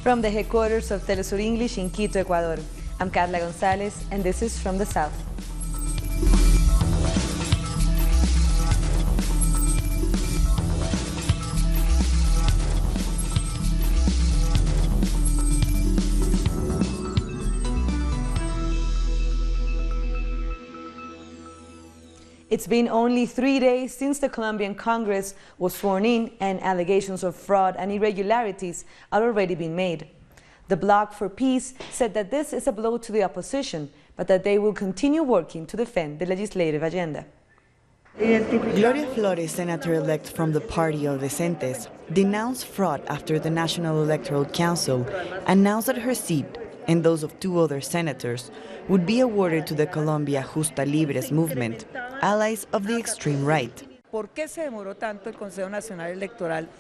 From the headquarters of Telesur English in Quito, Ecuador, I'm Carla Gonzalez, and this is From the South. It's been only 3 days since the Colombian Congress was sworn in, and allegations of fraud and irregularities are already being made. The Bloc for Peace said that this is a blow to the opposition, but that they will continue working to defend the legislative agenda. Gloria Flores, senator-elect from the party of Decentes, denounced fraud after the National Electoral Council announced that her seat and those of 2 other senators would be awarded to the Colombia Justa Libres movement, allies of the extreme right.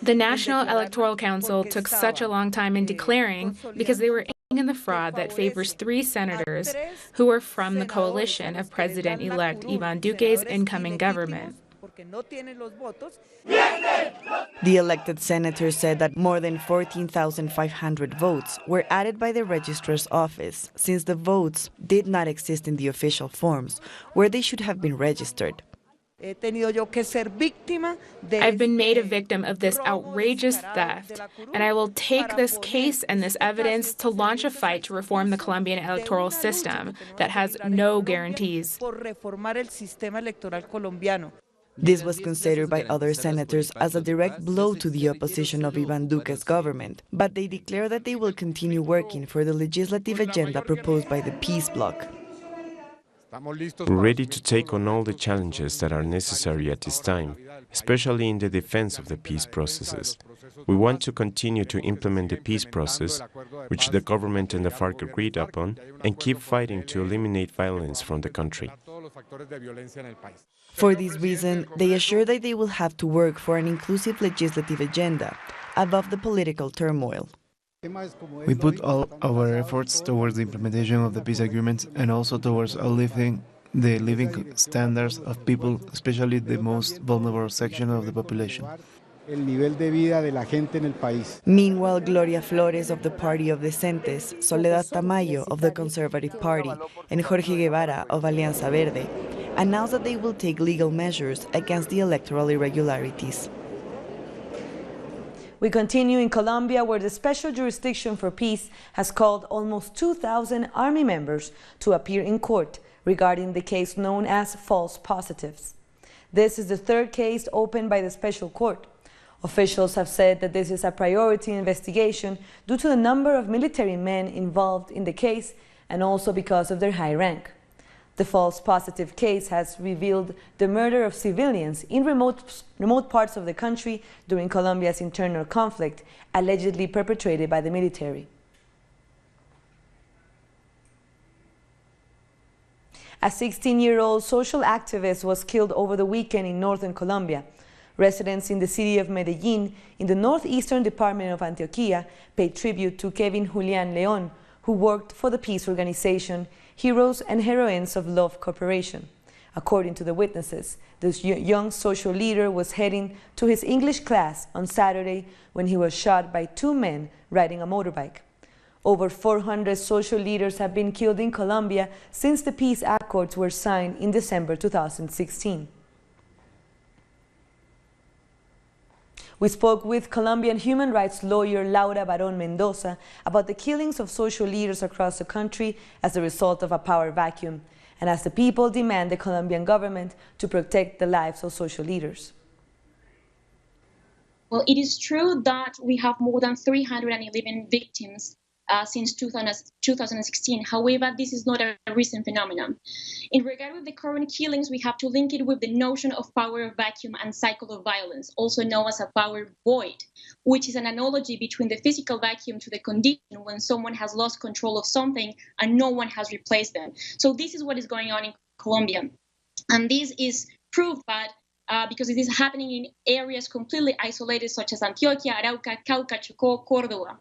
The National Electoral Council took such a long time in declaring because they were aiming in the fraud that favors 3 senators who are from the coalition of President-elect Iván Duque's incoming government. The elected senator said that more than 14,500 votes were added by the registrar's office, since the votes did not exist in the official forms where they should have been registered. I've been made a victim of this outrageous theft, and I will take this case and this evidence to launch a fight to reform the Colombian electoral system that has no guarantees. This was considered by other senators as a direct blow to the opposition of Iván Duque's government, but they declare that they will continue working for the legislative agenda proposed by the Peace Bloc. We're ready to take on all the challenges that are necessary at this time, especially in the defense of the peace processes. We want to continue to implement the peace process, which the government and the FARC agreed upon, and keep fighting to eliminate violence from the country. For this reason, they assure that they will have to work for an inclusive legislative agenda above the political turmoil. We put all our efforts towards the implementation of the peace agreements and also towards uplifting the living standards of people, especially the most vulnerable section of the population. Meanwhile, Gloria Flores of the party of Decentes, Soledad Tamayo of the Conservative Party, and Jorge Guevara of Alianza Verde announced that they will take legal measures against the electoral irregularities. We continue in Colombia, where the Special Jurisdiction for Peace has called almost 2,000 army members to appear in court regarding the case known as false positives. This is the 3rd case opened by the special court. Officials have said that this is a priority investigation due to the number of military men involved in the case and also because of their high rank. The false positive case has revealed the murder of civilians in remote parts of the country during Colombia's internal conflict, allegedly perpetrated by the military. A 16-year-old social activist was killed over the weekend in northern Colombia. Residents in the city of Medellín, in the northeastern department of Antioquia, paid tribute to Kevin Julián León, who worked for the peace organization Heroes and Heroines of Love Corporation. According to the witnesses, this young social leader was heading to his English class on Saturday when he was shot by 2 men riding a motorbike. Over 400 social leaders have been killed in Colombia since the peace accords were signed in December 2016. We spoke with Colombian human rights lawyer Laura Barón Mendoza about the killings of social leaders across the country as a result of a power vacuum, and as the people demand the Colombian government to protect the lives of social leaders. Well, it is true that we have more than 311 victims since 2016. However, this is not a recent phenomenon. In regard with the current killings, we have to link it with the notion of power vacuum and cycle of violence, also known as a power void, which is an analogy between the physical vacuum to the condition when someone has lost control of something and no one has replaced them. So this is what is going on in Colombia. And this is proved that because it is happening in areas completely isolated, such as Antioquia, Arauca, Cauca, Chocó, Córdoba.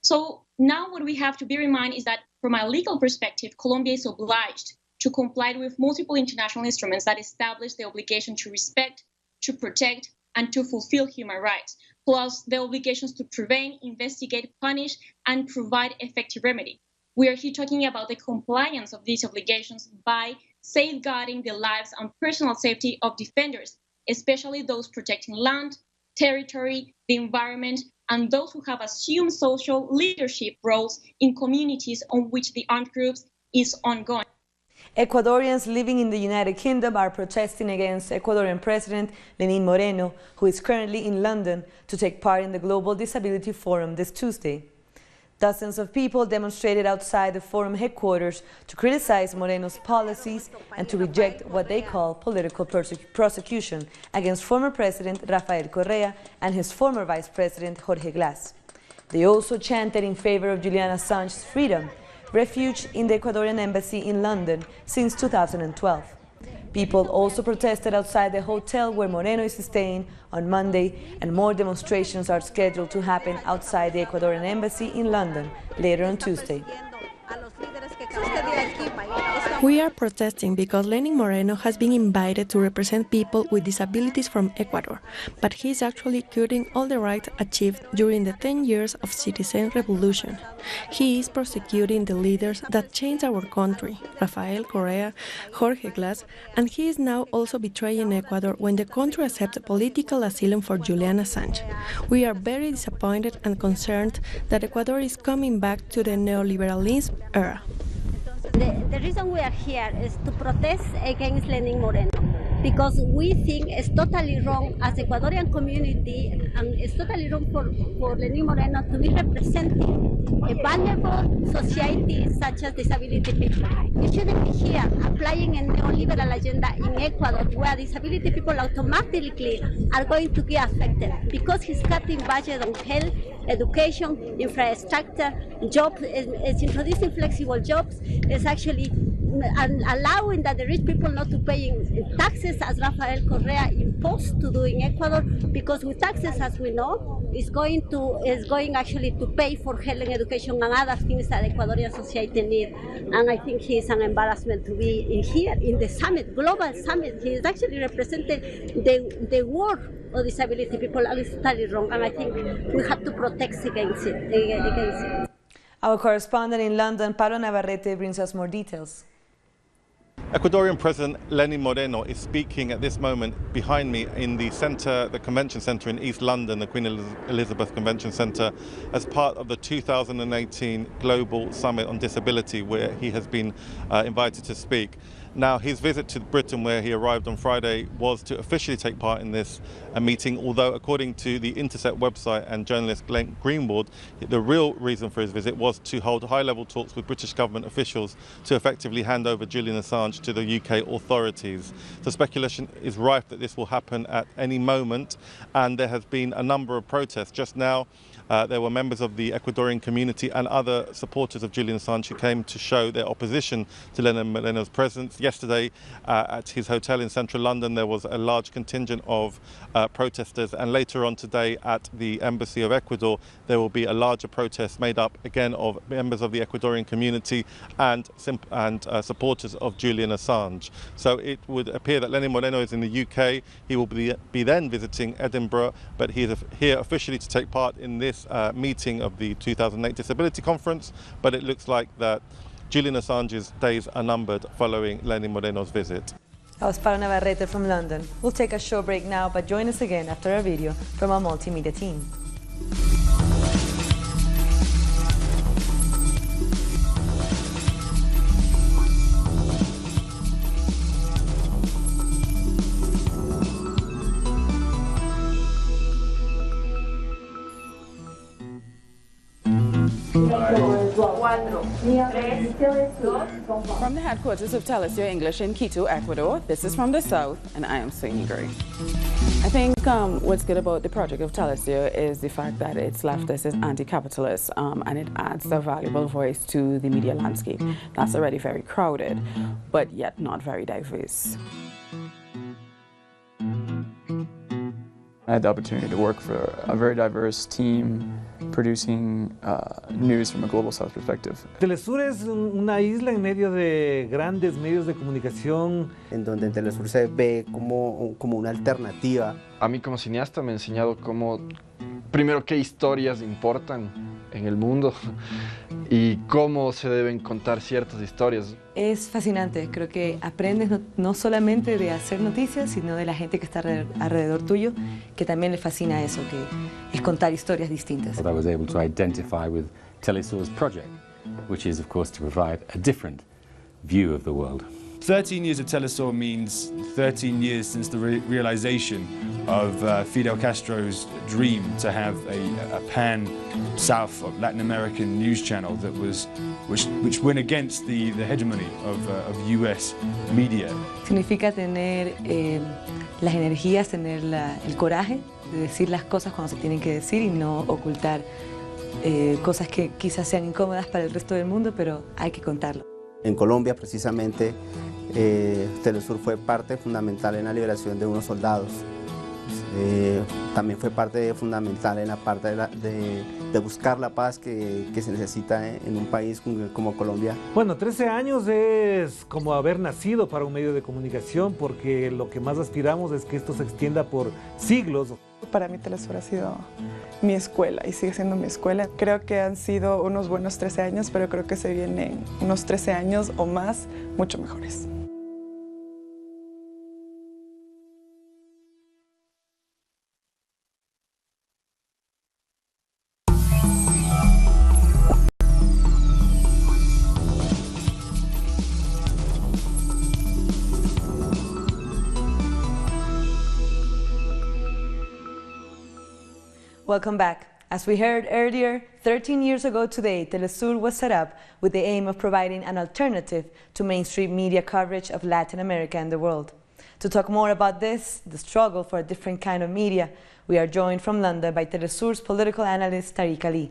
So now what we have to bear in mind is that from a legal perspective, Colombia is obliged to comply with multiple international instruments that establish the obligation to respect, to protect, and to fulfill human rights. plus the obligations to prevent, investigate, punish, and provide effective remedy. We are here talking about the compliance of these obligations by safeguarding the lives and personal safety of defenders, especially those protecting land, territory, the environment, and those who have assumed social leadership roles in communities on which the armed groups is ongoing. Ecuadorians living in the United Kingdom are protesting against Ecuadorian President Lenín Moreno, who is currently in London to take part in the Global Disability Forum this Tuesday. Dozens of people demonstrated outside the forum headquarters to criticize Moreno's policies and to reject what they call political prosecution against former President Rafael Correa and his former Vice President Jorge Glass. They also chanted in favor of Julian Assange's freedom, refuge in the Ecuadorian embassy in London since 2012. People also protested outside the hotel where Moreno is staying on Monday, and more demonstrations are scheduled to happen outside the Ecuadorian embassy in London later on Tuesday. We are protesting because Lenín Moreno has been invited to represent people with disabilities from Ecuador, but he is actually cutting all the rights achieved during the 10 years of citizen revolution. He is prosecuting the leaders that changed our country, Rafael Correa, Jorge Glass, and he is now also betraying Ecuador when the country accepts political asylum for Julian Assange. We are very disappointed and concerned that Ecuador is coming back to the neoliberalism era. The reason we are here is to protest against Lenín Moreno, because we think it's totally wrong as Ecuadorian community, and it's totally wrong for Lenín Moreno to be representing a vulnerable society such as disability people. We shouldn't be here applying a neoliberal agenda in Ecuador where disability people automatically are going to get affected because he's cutting budget on health, education, infrastructure, jobs, is introducing flexible jobs, is actually allowing that the rich people not to pay taxes as Rafael Correa imposed to do in Ecuador, because with taxes, as we know, is going actually to pay for health and education and other things that Ecuadorian society need. And I think he is an embarrassment to be in here in the summit, global summit. He is actually representing the world of disability people, and it's totally wrong. And I think we have to protest against it. Our correspondent in London, Pablo Navarrete, brings us more details. Ecuadorian President Lenín Moreno is speaking at this moment behind me in the centre, the convention centre in East London, the Queen Elizabeth Convention Centre, as part of the 2018 Global Summit on Disability, where he has been invited to speak. Now, his visit to Britain, where he arrived on Friday, was to officially take part in this meeting, although according to the Intercept website and journalist Glenn Greenwald, the real reason for his visit was to hold high-level talks with British government officials to effectively hand over Julian Assange to the UK authorities. The speculation is rife that this will happen at any moment, and there has been a number of protests. Just now, there were members of the Ecuadorian community and other supporters of Julian Assange who came to show their opposition to Lenín Moreno's presence. Yesterday, at his hotel in central London, there was a large contingent of protesters, and later on today at the Embassy of Ecuador, there will be a larger protest made up again of members of the Ecuadorian community and supporters of Julian Assange. So it would appear that Lenín Moreno is in the UK. He will be then visiting Edinburgh, but he is here officially to take part in this meeting of the 2008 Disability Conference, but it looks like that Julian Assange's days are numbered following Lenín Moreno's visit. That was Pablo Navarrete from London. We'll take a short break now, but join us again after a video from our multimedia team. From the headquarters of Telesur English in Quito, Ecuador, this is From the South, and I am Singing Gray. I think what's good about the project of Telesur is the fact that it's leftist, it's anti-capitalist, and it adds a valuable voice to the media landscape that's already very crowded, but yet not very diverse. I had the opportunity to work for a very diverse team producing news from a global south perspective. Telesur es una isla en medio de grandes medios de comunicación. En donde Telesur se ve como una alternativa. A mí como cineasta me ha enseñado cómo primero, qué historias importan en el mundo y cómo se deben contar ciertas historias. Es fascinante, creo que aprendes no solamente de hacer noticias, sino de la gente que está alrededor tuyo, que también le fascina eso, que es contar historias distintas. I was able to identify with Telesur's project, which is of course to provide a different view of the world. 13 years of Telesur means 13 years since the realization of Fidel Castro's dream to have a pan-South Latin American news channel that which went against the hegemony of US media. Significa tener las energías, tener el coraje de decir las cosas cuando se tienen que decir y no ocultar cosas que quizás sean incómodas para el resto del mundo, pero hay que contarlo. En Colombia, precisamente, Telesur fue parte fundamental en la liberación de unos soldados. También fue parte fundamental en la parte de buscar la paz que se necesita en un país como Colombia. Bueno, 13 años es como haber nacido para un medio de comunicación, porque lo que más aspiramos es que esto se extienda por siglos. Para mí Telesur ha sido mi escuela y sigue siendo mi escuela. Creo que han sido unos buenos 13 años, pero creo que se vienen unos 13 años o más mucho mejores. Welcome back. As we heard earlier, 13 years ago today, Telesur was set up with the aim of providing an alternative to mainstream media coverage of Latin America and the world. To talk more about this, the struggle for a different kind of media, we are joined from London by Telesur's political analyst Tariq Ali.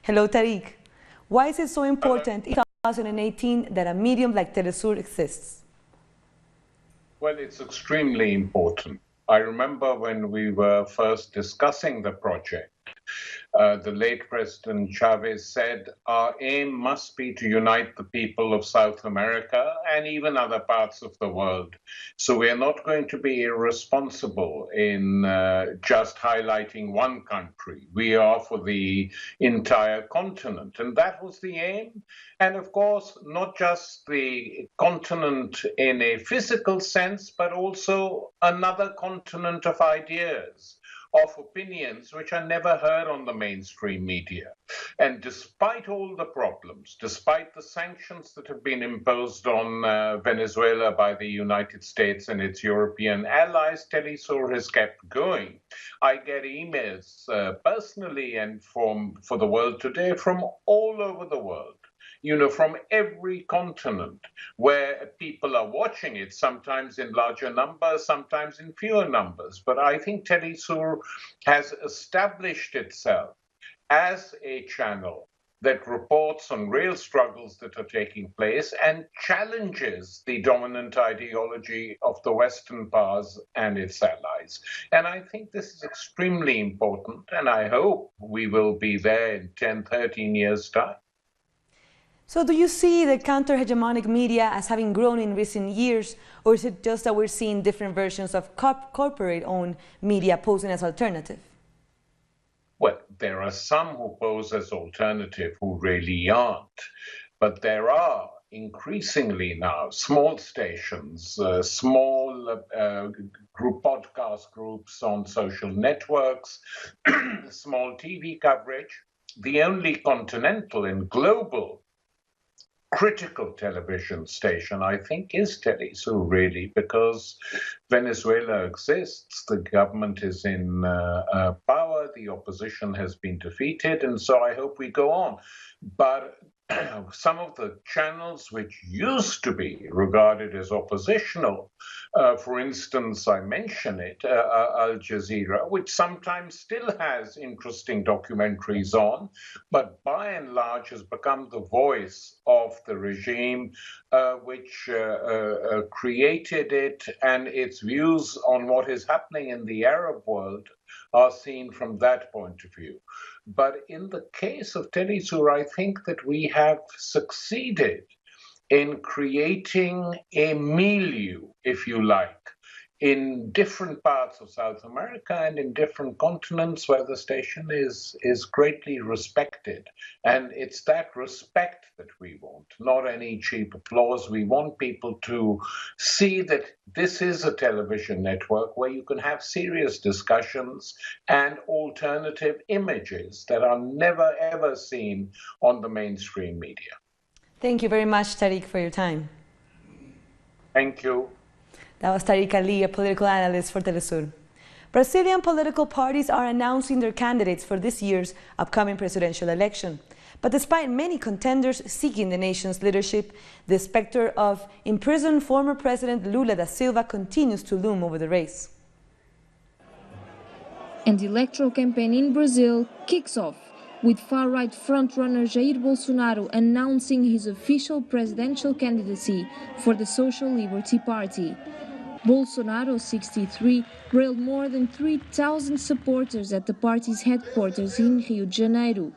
Hello, Tariq. Why is it so important in 2018 that a medium like Telesur exists? Well, it's extremely important. I remember when we were first discussing the project, the late President Chavez said, our aim must be to unite the people of South America and even other parts of the world. So we are not going to be irresponsible in just highlighting one country. We are for the entire continent. And that was the aim. And of course, not just the continent in a physical sense, but also another continent of ideas, of opinions which are never heard on the mainstream media. And despite all the problems, despite the sanctions that have been imposed on Venezuela by the United States and its European allies, Telesur has kept going. I get emails personally and for the world today from all over the world, you know, from every continent, where people are watching it, sometimes in larger numbers, sometimes in fewer numbers. But I think Telesur has established itself as a channel that reports on real struggles that are taking place and challenges the dominant ideology of the Western powers and its allies. And I think this is extremely important, and I hope we will be there in 10, 13 years' time. So do you see the counter-hegemonic media as having grown in recent years, or is it just that we're seeing different versions of corporate-owned media posing as alternative? Well, there are some who pose as alternative who really aren't, but there are increasingly now small stations, small podcast groups on social networks, small TV coverage. The only continental and global critical television station, I think, is Telesur, really, because Venezuela exists, the government is in power, the opposition has been defeated, and so I hope we go on. But some of the channels which used to be regarded as oppositional, for instance, I mention it, Al Jazeera, which sometimes still has interesting documentaries on, but by and large has become the voice of the regime which created it, and its views on what is happening in the Arab world are seen from that point of view. But in the case of Telesur, I think that we have succeeded in creating a milieu, if you like, in different parts of South America and in different continents where the station is greatly respected. And it's that respect that we want, not any cheap applause. We want people to see that this is a television network where you can have serious discussions and alternative images that are never ever seen on the mainstream media. Thank you very much, Tariq, for your time. Thank you. That was Tariq Ali, a political analyst for Telesur. Brazilian political parties are announcing their candidates for this year's upcoming presidential election. But despite many contenders seeking the nation's leadership, the specter of imprisoned former President Lula da Silva continues to loom over the race. And the electoral campaign in Brazil kicks off, with far-right frontrunner Jair Bolsonaro announcing his official presidential candidacy for the Social Liberty Party. Bolsonaro, 63, railed more than 3,000 supporters at the party's headquarters in Rio de Janeiro.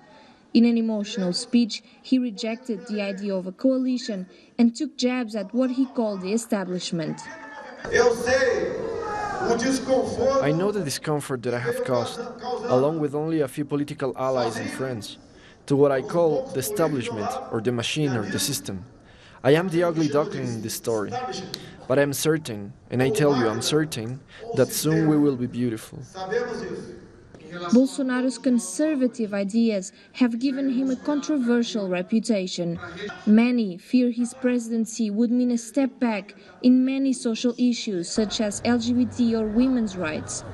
In an emotional speech, he rejected the idea of a coalition and took jabs at what he called the establishment. I know the discomfort that I have caused, along with only a few political allies and friends, to what I call the establishment, or the machine, or the system. I am the ugly duckling in this story, but I am certain, and I tell you I'm certain, that soon we will be beautiful. Bolsonaro's conservative ideas have given him a controversial reputation. Many fear his presidency would mean a step back in many social issues such as LGBT or women's rights.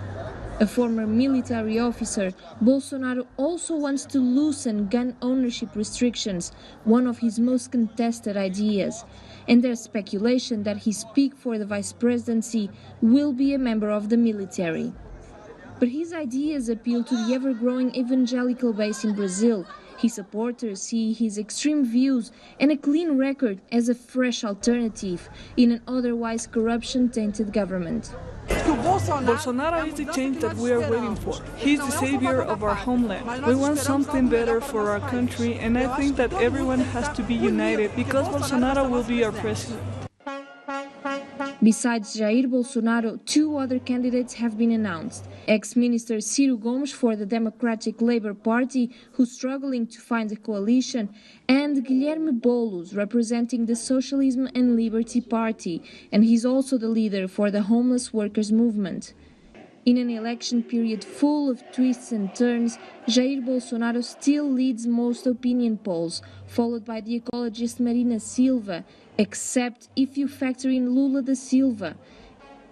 A former military officer, Bolsonaro also wants to loosen gun ownership restrictions, one of his most contested ideas. And there's speculation that his pick for the vice presidency will be a member of the military. But his ideas appeal to the ever-growing evangelical base in Brazil. His supporters see his extreme views and a clean record as a fresh alternative in an otherwise corruption-tainted government. Bolsonaro is the change that we are waiting for. He's the savior of our homeland. We want something better for our country, and I think that everyone has to be united because Bolsonaro will be our president. Besides Jair Bolsonaro, two other candidates have been announced. Ex-Minister Ciro Gomes for the Democratic Labour Party, who's struggling to find a coalition, and Guilherme Boulos, representing the Socialism and Liberty Party, and he's also the leader for the homeless workers movement. In an election period full of twists and turns, Jair Bolsonaro still leads most opinion polls, followed by the ecologist Marina Silva, except if you factor in Lula da Silva.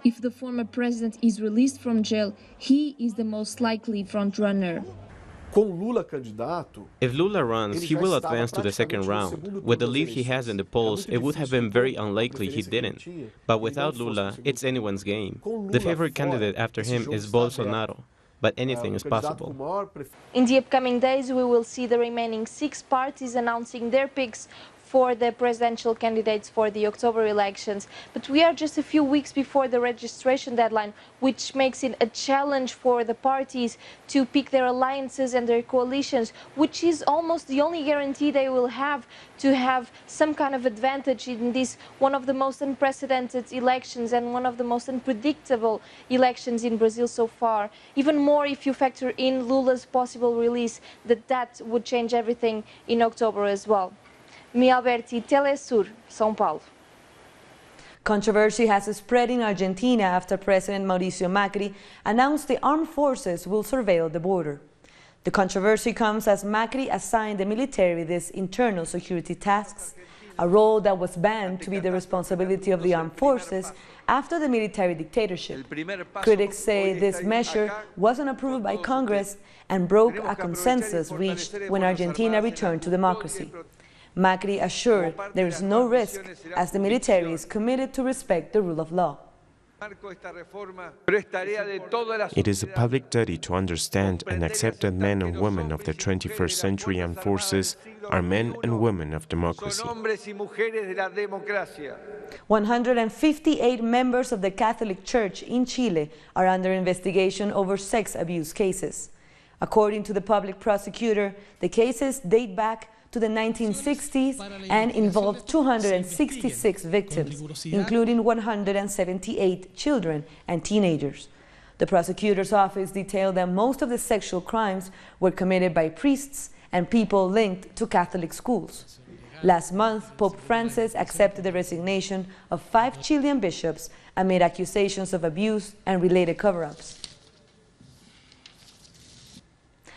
If the former president is released from jail, he is the most likely frontrunner. If Lula runs, he will advance to the second round. With the lead he has in the polls, it would have been very unlikely he didn't. But without Lula, it's anyone's game. The favorite candidate after him is Bolsonaro. But anything is possible. In the upcoming days, we will see the remaining 6 parties announcing their picks for the presidential candidates for the October elections. But we are just a few weeks before the registration deadline, which makes it a challenge for the parties to pick their alliances and their coalitions, which is almost the only guarantee they will have to have some kind of advantage in this one of the most unprecedented elections and one of the most unpredictable elections in Brazil so far. Even more if you factor in Lula's possible release, that would change everything in October as well. Mia Alberti, Telesur, São Paulo. Controversy has spread in Argentina after President Mauricio Macri announced the armed forces will surveil the border. The controversy comes as Macri assigned the military these internal security tasks, a role that was banned to be the responsibility of the armed forces after the military dictatorship. Critics say this measure wasn't approved by Congress and broke a consensus reached when Argentina returned to democracy. Macri assured there is no risk as the military is committed to respect the rule of law. It is a public duty to understand and accept that men and women of the 21st century armed forces are men and women of democracy. 158 members of the Catholic Church in Chile are under investigation over sex abuse cases. According to the public prosecutor, the cases date back to the 1960s and involved 266 victims, including 178 children and teenagers. The prosecutor's office detailed that most of the sexual crimes were committed by priests and people linked to Catholic schools. Last month, Pope Francis accepted the resignation of 5 Chilean bishops amid accusations of abuse and related cover-ups.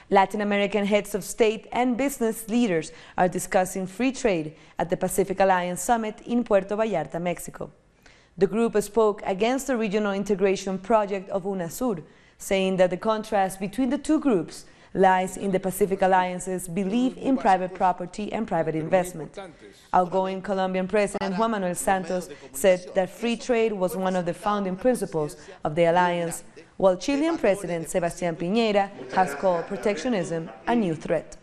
Latin American heads of state and business leaders are discussing free trade at the Pacific Alliance Summit in Puerto Vallarta, Mexico. The group spoke against the regional integration project of UNASUR, saying that the contrast between the two groups lies in the Pacific Alliance's belief in private property and private investment. Outgoing Colombian President Juan Manuel Santos said that free trade was one of the founding principles of the alliance, while Chilean President Sebastián Piñera has called protectionism a new threat.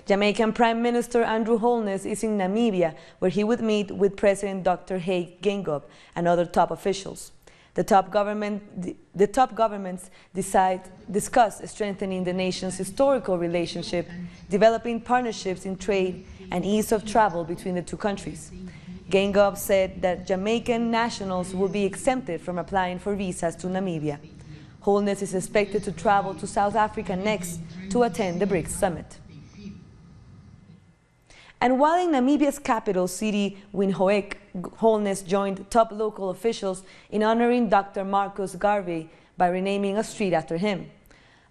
Jamaican Prime Minister Andrew Holness is in Namibia, where he would meet with President Dr. Haig Geingob and other top officials. The top governments discuss strengthening the nation's historical relationship, developing partnerships in trade, and ease of travel between the two countries. Geingob said that Jamaican nationals will be exempted from applying for visas to Namibia. Holness is expected to travel to South Africa next to attend the BRICS summit. And while in Namibia's capital city, Windhoek, Holness joined top local officials in honoring Dr. Marcus Garvey by renaming a street after him.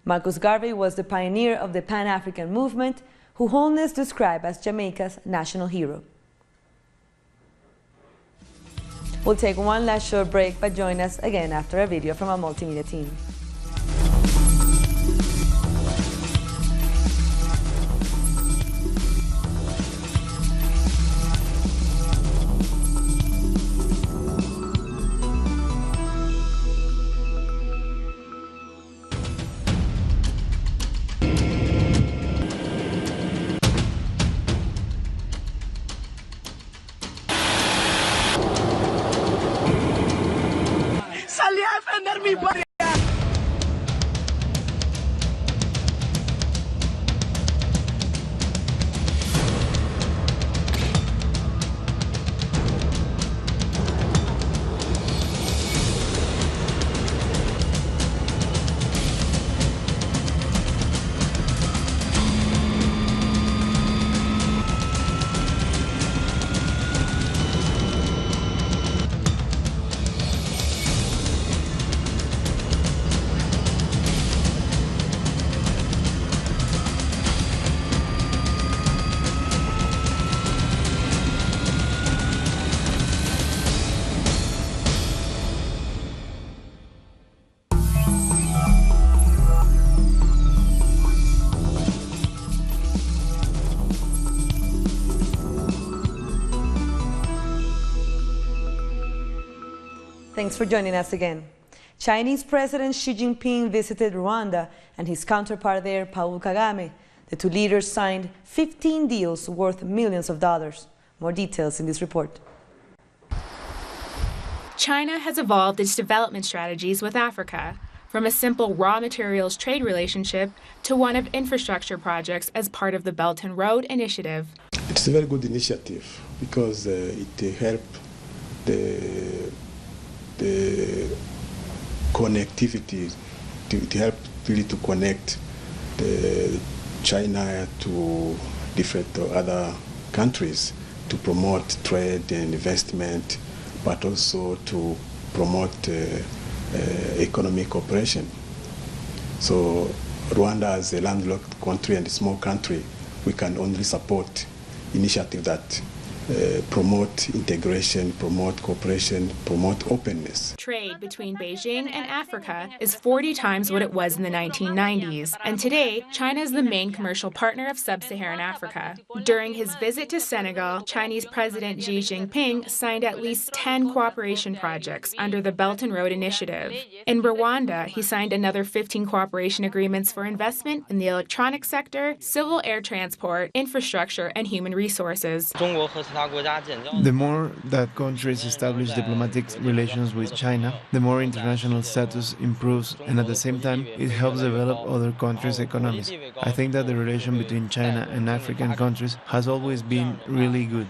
Marcus Garvey was the pioneer of the Pan-African movement, who Holness described as Jamaica's national hero. We'll take one last short break, but join us again after a video from our multimedia team. Salí a defender mi patria. Thanks for joining us again. Chinese President Xi Jinping visited Rwanda and his counterpart there, Paul Kagame. The two leaders signed 15 deals worth millions of dollars. More details in this report. China has evolved its development strategies with Africa, from a simple raw materials trade relationship to one of infrastructure projects as part of the Belt and Road Initiative. It's a very good initiative because it helps the connectivity, it helps really to connect China to different other countries to promote trade and investment, but also to promote economic cooperation. So Rwanda, as a landlocked country and a small country, we can only support initiatives that promote integration, promote cooperation, promote openness. Trade between Beijing and Africa is 40 times what it was in the 1990s, and today, China is the main commercial partner of sub-Saharan Africa. During his visit to Senegal, Chinese President Xi Jinping signed at least 10 cooperation projects under the Belt and Road Initiative. In Rwanda, he signed another 15 cooperation agreements for investment in the electronics sector, civil air transport, infrastructure, and human resources. The more that countries establish diplomatic relations with China, the more international status improves, and at the same time, it helps develop other countries' economies. I think that the relation between China and African countries has always been really good.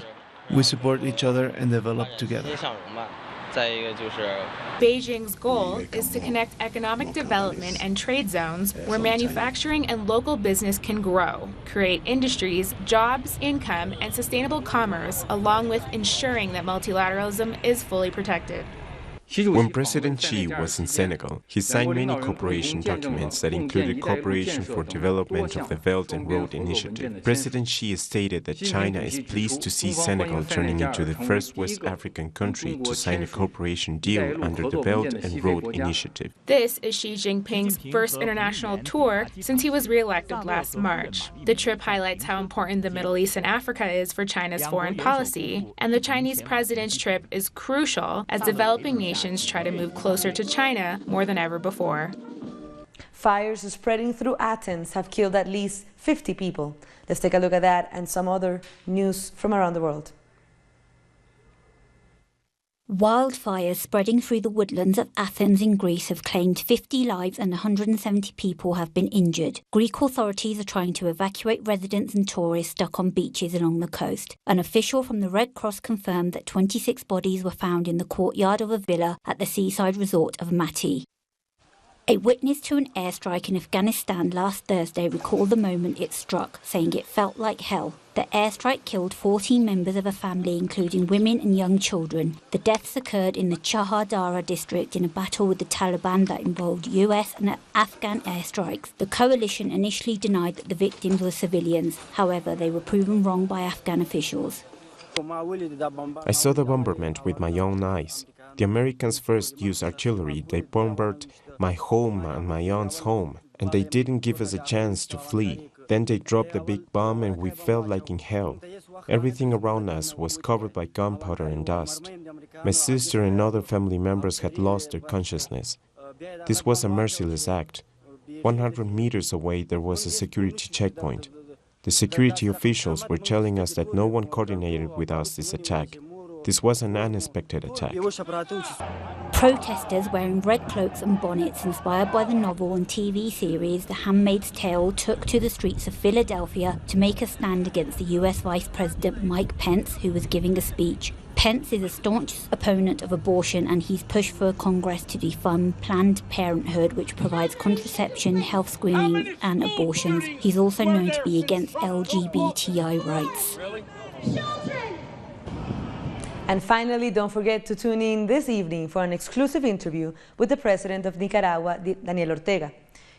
We support each other and develop together. Beijing's goal is to connect economic development and trade zones where manufacturing and local business can grow, create industries, jobs, income, and sustainable commerce, along with ensuring that multilateralism is fully protected. When President Xi was in Senegal, he signed many cooperation documents that included cooperation for development of the Belt and Road Initiative. President Xi stated that China is pleased to see Senegal turning into the first West African country to sign a cooperation deal under the Belt and Road Initiative. This is Xi Jinping's first international tour since he was re-elected last March. The trip highlights how important the Middle East and Africa is for China's foreign policy, and the Chinese president's trip is crucial as developing nations try to move closer to China more than ever before. Fires spreading through Athens have killed at least 50 people. Let's take a look at that and some other news from around the world. Wildfires spreading through the woodlands of Athens in Greece have claimed 50 lives and 170 people have been injured. Greek authorities are trying to evacuate residents and tourists stuck on beaches along the coast. An official from the Red Cross confirmed that 26 bodies were found in the courtyard of a villa at the seaside resort of Mati. A witness to an airstrike in Afghanistan last Thursday recalled the moment it struck, saying it felt like hell. The airstrike killed 14 members of a family, including women and young children. The deaths occurred in the Chahardara district in a battle with the Taliban that involved US and Afghan airstrikes. The coalition initially denied that the victims were civilians. However, they were proven wrong by Afghan officials. I saw the bombardment with my own eyes. The Americans first used artillery. They bombarded my home and my aunt's home, and they didn't give us a chance to flee. Then they dropped a big bomb and we felt like in hell. Everything around us was covered by gunpowder and dust. My sister and other family members had lost their consciousness. This was a merciless act. 100 meters away there was a security checkpoint. The security officials were telling us that no one coordinated with us this attack. This was an unexpected attack. Protesters wearing red cloaks and bonnets inspired by the novel and TV series The Handmaid's Tale took to the streets of Philadelphia to make a stand against the US Vice President Mike Pence, who was giving a speech. Pence is a staunch opponent of abortion, and he's pushed for Congress to defund Planned Parenthood, which provides contraception, health screening and abortions. He's also known to be against LGBTI rights. And finally, don't forget to tune in this evening for an exclusive interview with the President of Nicaragua, Daniel Ortega.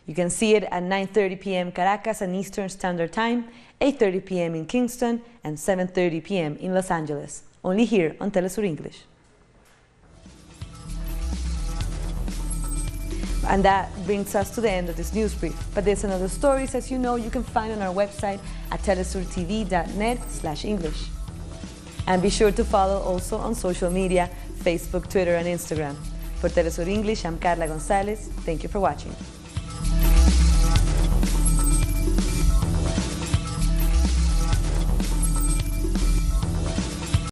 You can see it at 9:30 p.m. Caracas and Eastern Standard Time, 8:30 p.m. in Kingston, and 7:30 p.m. in Los Angeles. Only here on Telesur English. And that brings us to the end of this news brief. But there's another stories, as you know, you can find on our website at telesurtv.net/English. And be sure to follow also on social media, Facebook, Twitter, and Instagram. For Telesur English, I'm Carla Gonzalez. Thank you for watching.